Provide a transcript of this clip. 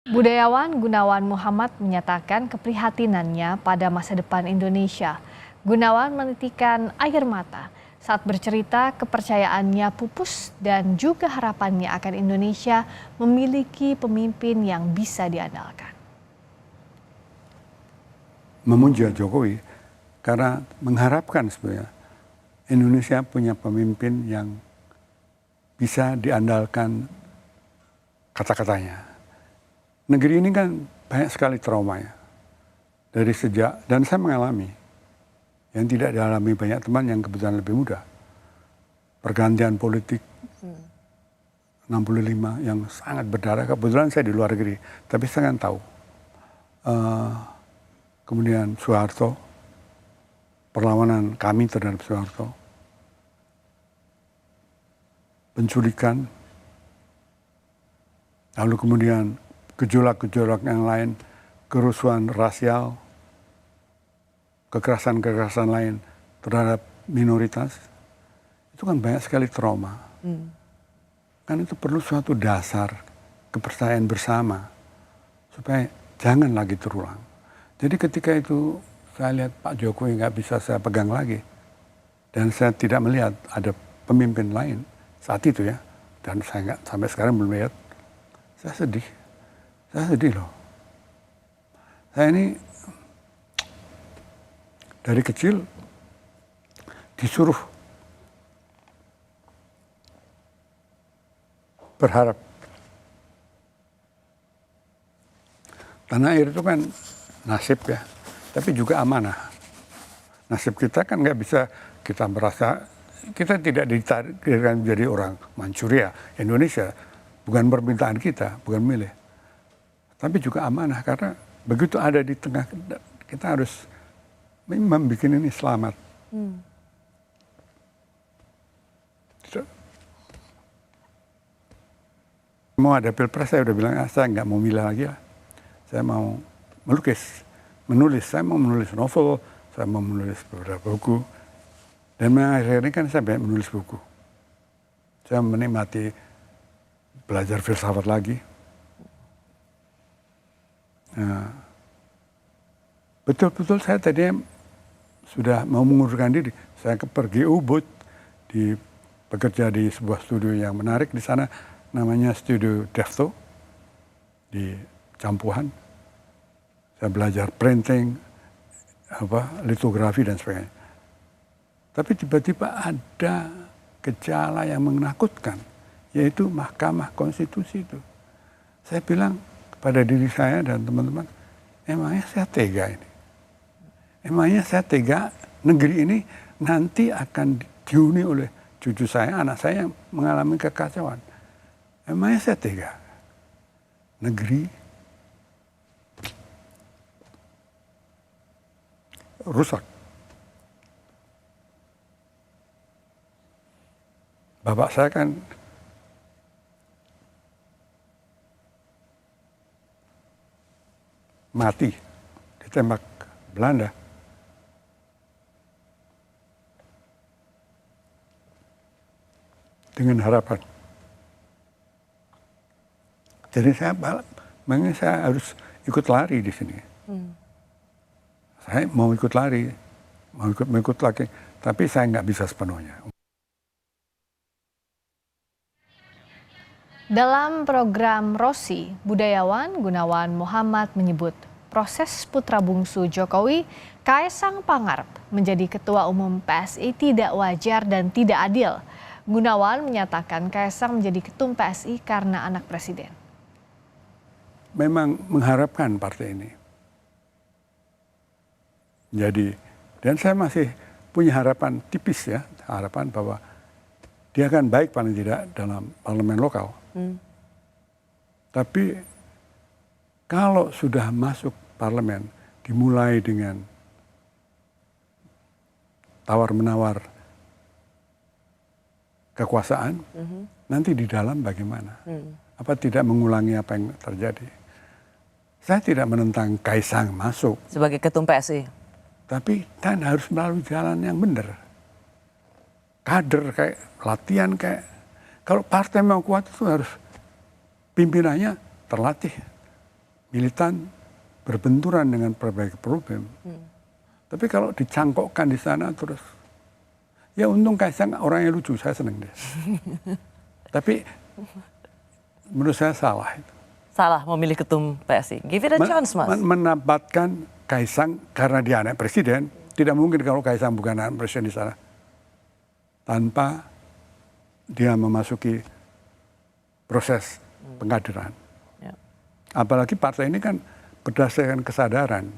Budayawan Gunawan Muhammad menyatakan keprihatinannya pada masa depan Indonesia. Gunawan menitikan air mata saat bercerita kepercayaannya pupus dan juga harapannya akan Indonesia memiliki pemimpin yang bisa diandalkan. Memuja Jokowi karena mengharapkan sebenarnya Indonesia punya pemimpin yang bisa diandalkan kata-katanya. Negeri ini kan banyak sekali trauma ya. Dari sejak, dan saya mengalami, yang tidak dialami banyak teman yang kebetulan lebih muda. Pergantian politik 65 yang sangat berdarah, kebetulan saya di luar negeri, tapi saya kan tahu. Kemudian Soeharto, perlawanan kami terhadap Soeharto, penculikan, lalu kemudian gejolak-gejolak yang lain, kerusuhan rasial, kekerasan-kekerasan lain terhadap minoritas, itu kan banyak sekali trauma. Kan itu perlu suatu dasar kepercayaan bersama, supaya jangan lagi terulang. Jadi ketika itu saya lihat Pak Jokowi nggak bisa saya pegang lagi, dan saya tidak melihat ada pemimpin lain saat itu ya, dan saya nggak sampai sekarang belum lihat, saya sedih. Saya sedih loh. Saya ini dari kecil disuruh berharap. Tanah air itu kan nasib ya, tapi juga amanah. Nasib kita kan nggak bisa kita merasa, kita tidak ditakdirkan menjadi orang Manchuria, Indonesia. Bukan permintaan kita, bukan milih. Tapi juga amanah, karena begitu ada di tengah, kita harus membuat ini selamat. Mau ada pilpres, saya udah bilang, saya nggak mau milih lagi lah. Saya mau melukis, menulis, saya mau menulis novel, saya mau menulis beberapa buku. Dan akhirnya kan saya banyak menulis buku. Saya menikmati belajar filsafat lagi. Nah, betul-betul saya tadinya sudah mau mengundurkan diri. Saya pergi Ubud, bekerja di sebuah studio yang menarik di sana, namanya Studio Defto di Campuhan. Saya belajar printing, litografi dan sebagainya. Tapi tiba-tiba ada gejala yang menakutkan, yaitu Mahkamah Konstitusi itu. Saya bilang kepada diri saya dan teman-teman, emangnya saya tega ini? Emangnya saya tega negeri ini nanti akan dihuni oleh cucu saya, anak saya yang mengalami kekacauan? Emangnya saya tega? Negeri rusak. Bapak saya kan mati ditembak Belanda. Dengan harapan. Jadi saya harus ikut lari di sini. Saya mau ikut lari, mau ikut lagi, tapi saya nggak bisa sepenuhnya. Dalam program Rosi, budayawan Gunawan Muhammad menyebut proses putra bungsu Jokowi, Kaesang Pangarep, menjadi ketua umum PSI tidak wajar dan tidak adil. Gunawan menyatakan Kaesang menjadi ketum PSI karena anak presiden. Memang mengharapkan partai ini. Jadi, dan saya masih punya harapan tipis ya, harapan bahwa dia akan baik paling tidak dalam parlemen lokal. Tapi kalau sudah masuk parlemen, dimulai dengan tawar-menawar kekuasaan, nanti di dalam bagaimana? Apa tidak mengulangi apa yang terjadi? Saya tidak menentang Kaesang masuk sebagai ketum PSI, tapi kan harus melalui jalan yang benar. Kader kayak latihan kayak, kalau partai mau kuat itu harus pimpinannya terlatih, militan berbenturan dengan berbagai problem. Tapi kalau dicangkokkan di sana terus, ya untung Kaisang orangnya lucu, saya seneng deh. Tapi menurut saya salah itu. Salah memilih ketum PSI. Give it a chance, Mas. Menempatkan Kaisang karena dia anak presiden, tidak mungkin kalau Kaisang bukan anak presiden di sana. Tanpa dia memasuki proses pengkaderan. Ya. Apalagi partai ini kan berdasarkan kesadaran.